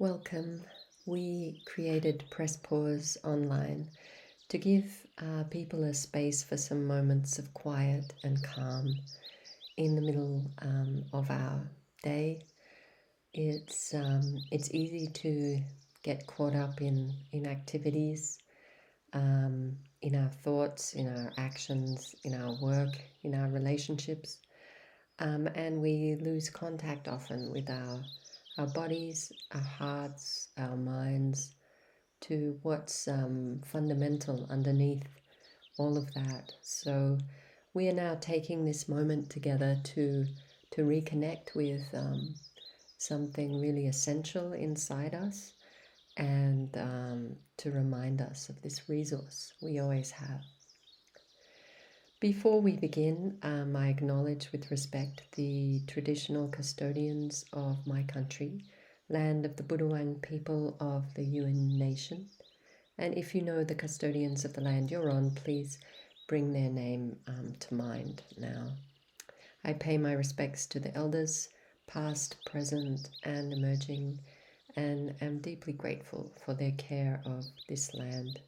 Welcome. We created Press Pause online to give people a space for some moments of quiet and calm in the middle of our day. It's easy to get caught up in activities, in our thoughts, in our actions, in our work, in our relationships, and we lose contact often with our bodies, our hearts, our minds, to what's fundamental underneath all of that. So we are now taking this moment together to reconnect with something really essential inside us, and to remind us of this resource we always have. Before we begin, I acknowledge with respect the traditional custodians of my country, land of the Budawang people of the Yuin Nation. And if you know the custodians of the land you're on, please bring their name to mind now. I pay my respects to the elders, past, present, and emerging, and am deeply grateful for their care of this land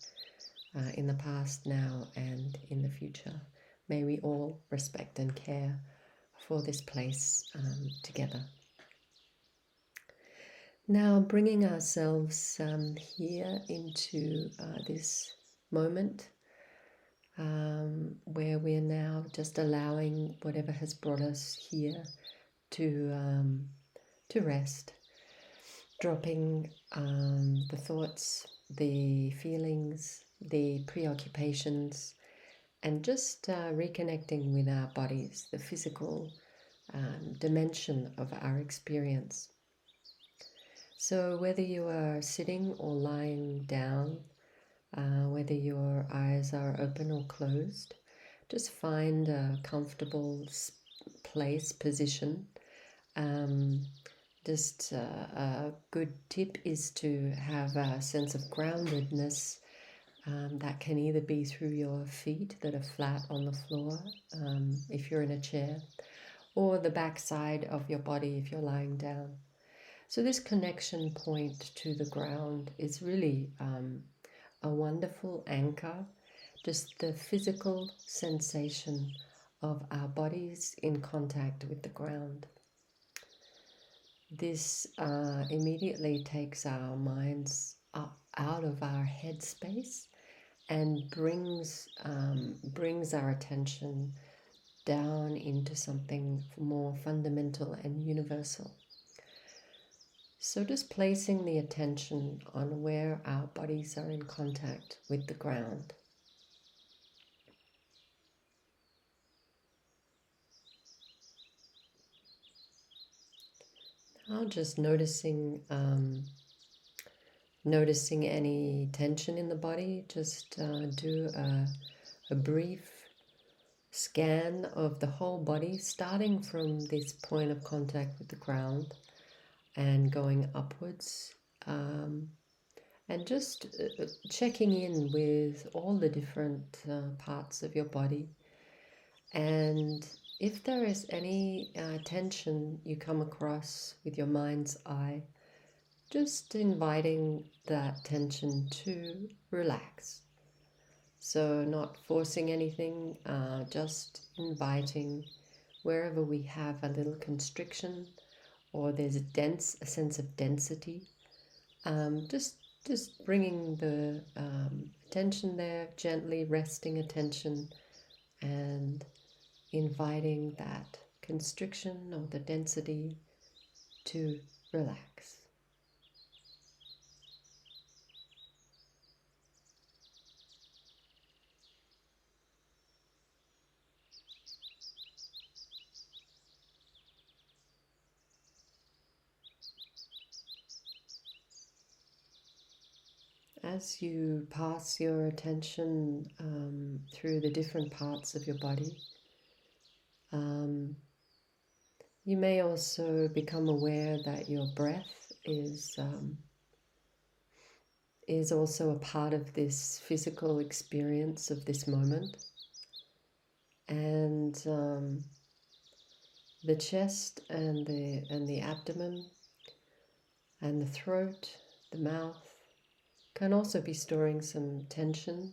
in the past, now, and in the future. May we all respect and care for this place together. Now, bringing ourselves here into this moment where we're now just allowing whatever has brought us here to rest, dropping the thoughts, the feelings, the preoccupations, and just reconnecting with our bodies, the physical dimension of our experience. So whether you are sitting or lying down, whether your eyes are open or closed, just find a comfortable place, position. A good tip is to have a sense of groundedness. That can either be through your feet that are flat on the floor, if you're in a chair, or the back side of your body if you're lying down. So this connection point to the ground is really a wonderful anchor, just the physical sensation of our bodies in contact with the ground. This immediately takes our minds out of our headspace and brings our attention down into something more fundamental and universal. So just placing the attention on where our bodies are in contact with the ground. Now just noticing any tension in the body. Just do a brief scan of the whole body, starting from this point of contact with the ground and going upwards, and just checking in with all the different parts of your body. And if there is any tension you come across with your mind's eye, just inviting that tension to relax. So not forcing anything, just inviting wherever we have a little constriction or there's a sense of density, just bringing the attention there, gently resting attention and inviting that constriction or the density to relax. As you pass your attention through the different parts of your body, you may also become aware that your breath is also a part of this physical experience of this moment. And the chest and the abdomen And the throat, the mouth, can also be storing some tension.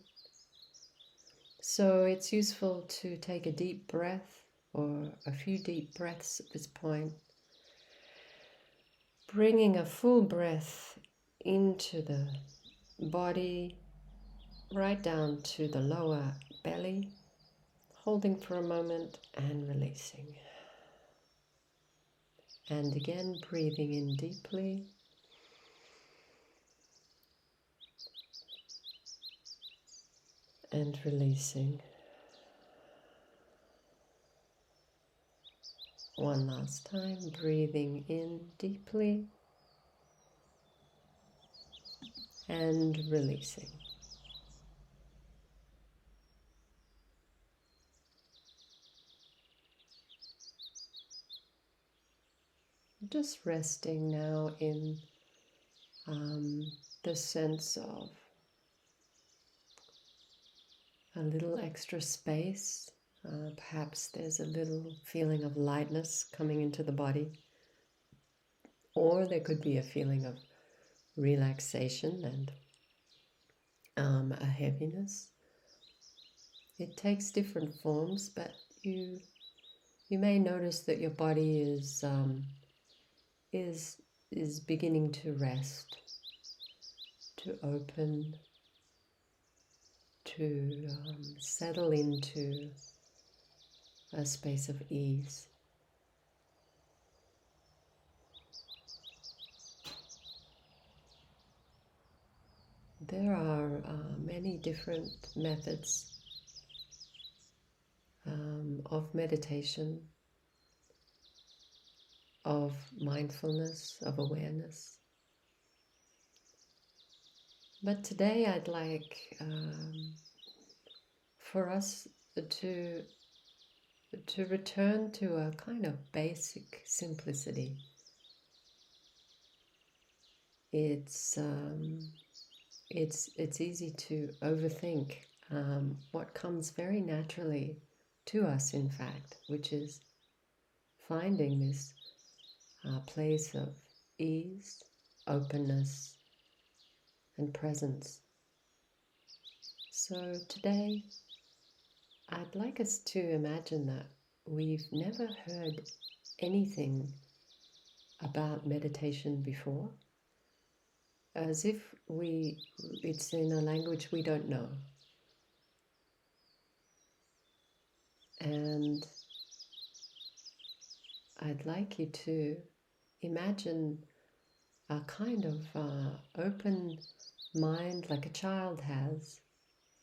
So it's useful to take a deep breath or a few deep breaths at this point, bringing a full breath into the body, right down to the lower belly, holding for a moment and releasing. And again, breathing in deeply. And releasing. One last time, breathing in deeply and releasing. Just resting now in the sense of a little extra space. Perhaps there's a little feeling of lightness coming into the body, or there could be a feeling of relaxation and a heaviness. It takes different forms, but you may notice that your body is beginning to rest, to open, to settle into a space of ease. There are many different methods of meditation, of mindfulness, of awareness. But today I'd like for us to return to a kind of basic simplicity. It's easy to overthink what comes very naturally to us, in fact, which is finding this place of ease, openness, and presence. So today, I'd like us to imagine that we've never heard anything about meditation before, as if it's in a language we don't know. And I'd like you to imagine a kind of open mind, like a child has,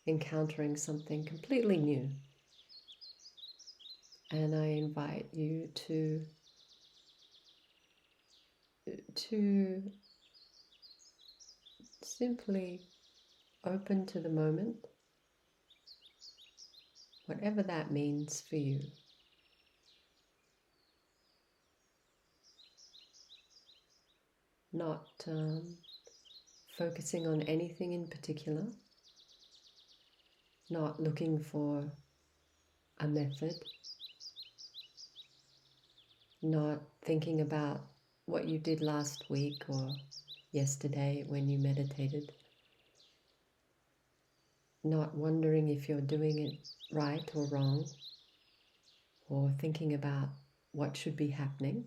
encountering something completely new. And I invite you to simply open to the moment, whatever that means for you. Not focusing on anything in particular, not looking for a method, not thinking about what you did last week or yesterday when you meditated, not wondering if you're doing it right or wrong, or thinking about what should be happening.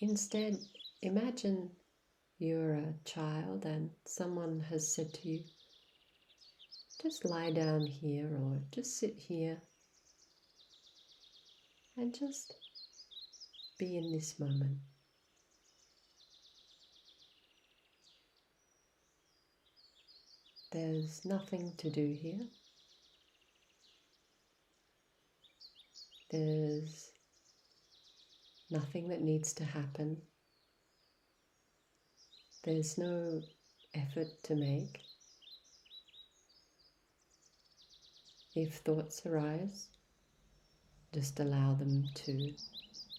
Instead, imagine you're a child and someone has said to you, just lie down here or just sit here and just be in this moment. There's nothing to do here. There's nothing that needs to happen. There's no effort to make. If thoughts arise, just allow them to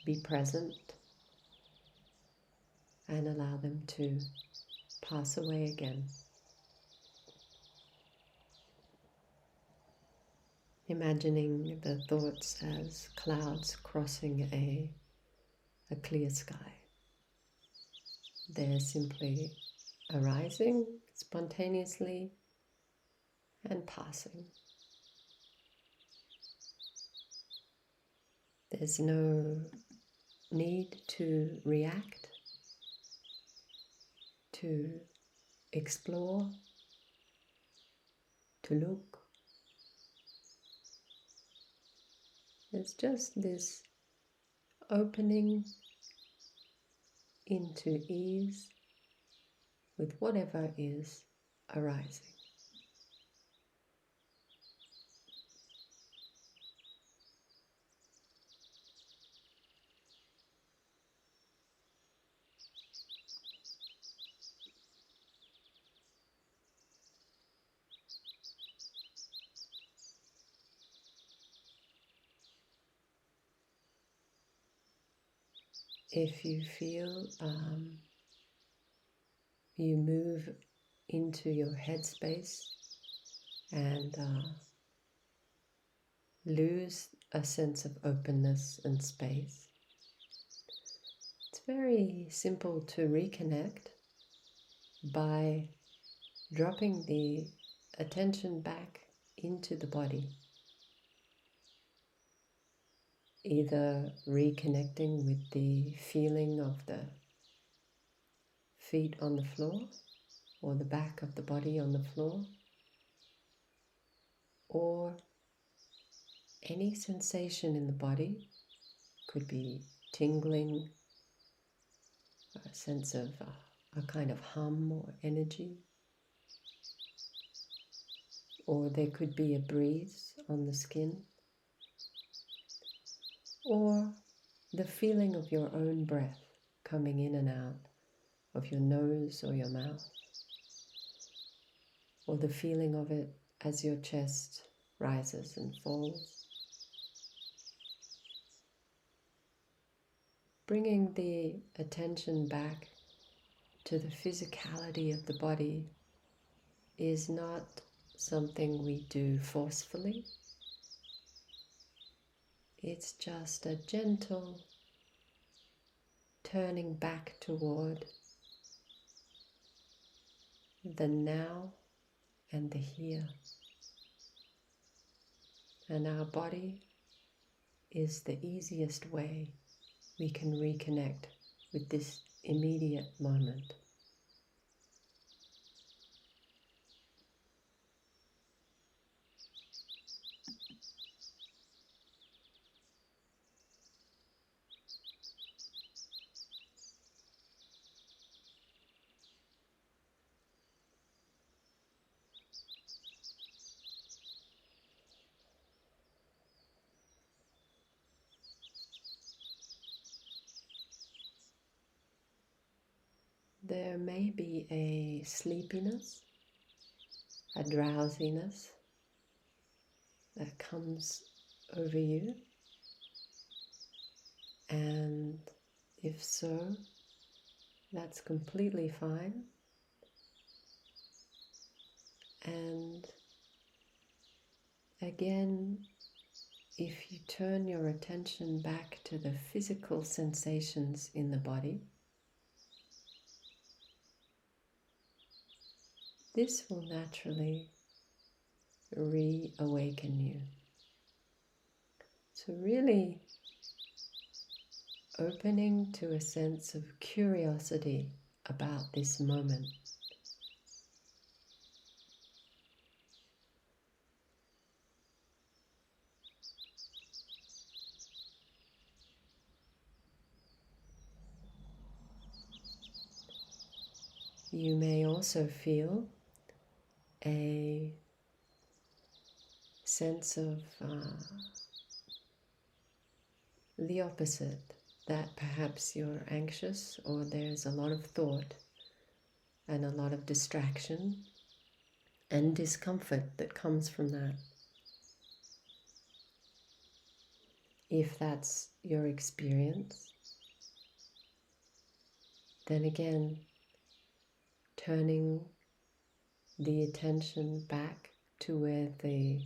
be present and allow them to pass away again. Imagining the thoughts as clouds crossing a clear sky. They're simply arising spontaneously and passing. There's no need to react, to explore, to look. There's just this opening into ease with whatever is arising. If you feel you move into your headspace and lose a sense of openness and space, it's very simple to reconnect by dropping the attention back into the body, either reconnecting with the feeling of the feet on the floor or the back of the body on the floor, or any sensation in the body. Could be tingling, a sense of a kind of hum or energy, or there could be a breeze on the skin, or the feeling of your own breath coming in and out of your nose or your mouth, or the feeling of it as your chest rises and falls. Bringing the attention back to the physicality of the body is not something we do forcefully. It's just a gentle turning back toward the now and the here. And our body is the easiest way we can reconnect with this immediate moment. There may be a sleepiness, a drowsiness that comes over you, and if so, that's completely fine. And again, if you turn your attention back to the physical sensations in the body, this will naturally reawaken you. So really opening to a sense of curiosity about this moment. You may also feel a sense of the opposite, that perhaps you're anxious or there's a lot of thought and a lot of distraction and discomfort that comes from that. If that's your experience, then again, turning the attention back to where the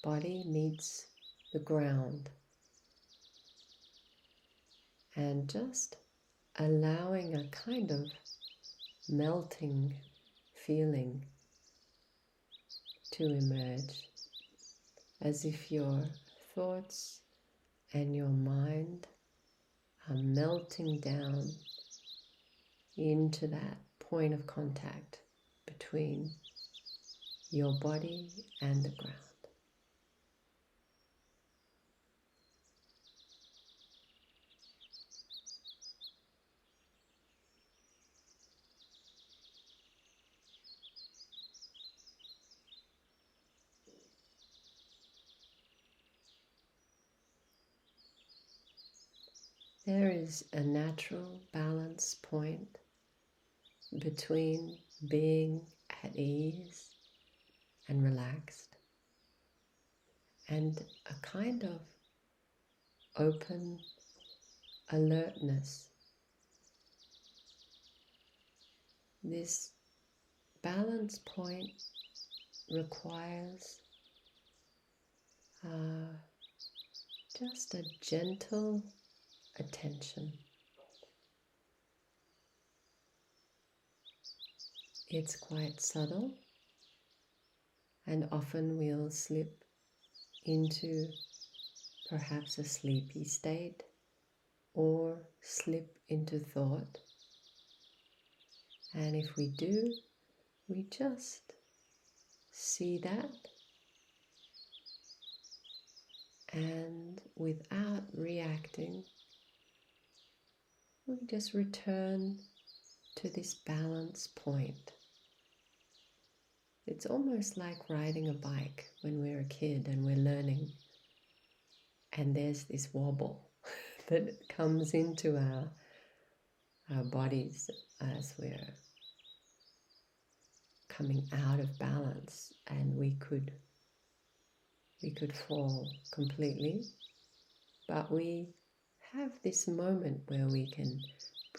body meets the ground and just allowing a kind of melting feeling to emerge, as if your thoughts and your mind are melting down into that point of contact between your body and the ground. There is a natural balance point between being at ease and relaxed and a kind of open alertness. This balance point requires just a gentle attention. It's quite subtle, and often we'll slip into perhaps a sleepy state or slip into thought. And if we do, we just see that, and without reacting, we just return to this balance point. It's almost like riding a bike when we're a kid and we're learning, and there's this wobble that comes into our bodies as we're coming out of balance, and we could fall completely, but we have this moment where we can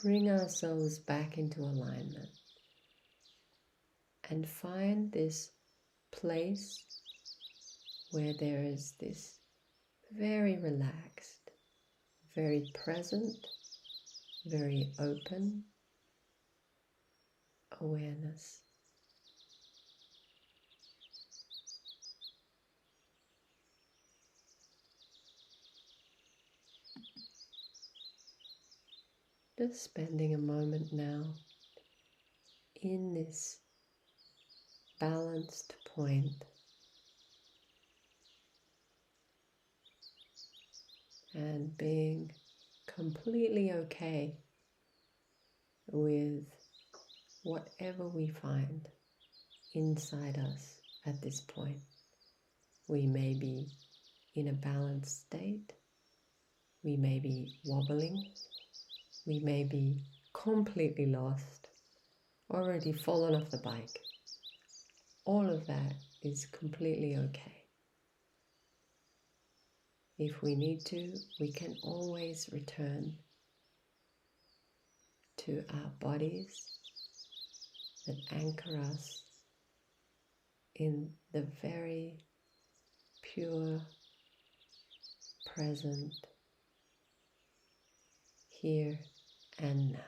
bring ourselves back into alignment and find this place where there is this very relaxed, very present, very open awareness. Just spending a moment now in this balanced point, and being completely okay with whatever we find inside us at this point. We may be in a balanced state, we may be wobbling, we may be completely lost, already fallen off the bike. All of that is completely okay. If we need to, we can always return to our bodies that anchor us in the very pure, present, here and now.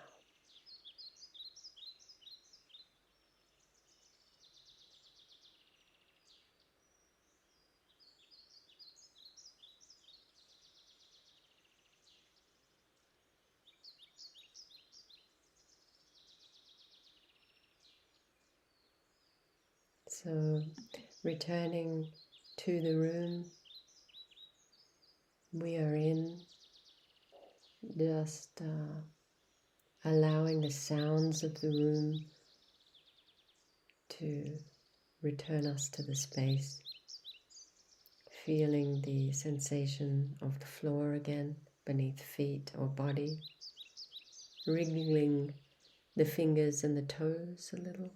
So, returning to the room we are in, just allowing the sounds of the room to return us to the space, feeling the sensation of the floor again beneath feet or body, wriggling the fingers and the toes a little,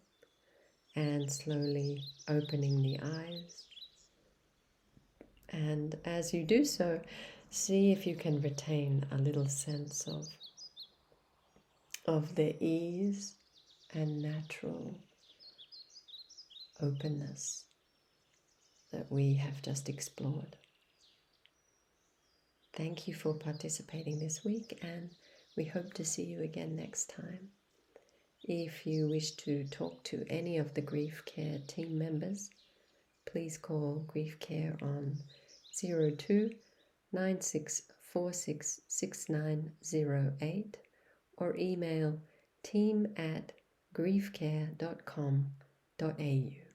and slowly opening the eyes. And as you do so, see if you can retain a little sense of the ease and natural openness that we have just explored. Thank you for participating this week, and we hope to see you again next time. If you wish to talk to any of the Grief Care team members, please call Grief Care on 02 9646 6908 or email team@griefcare.com.au.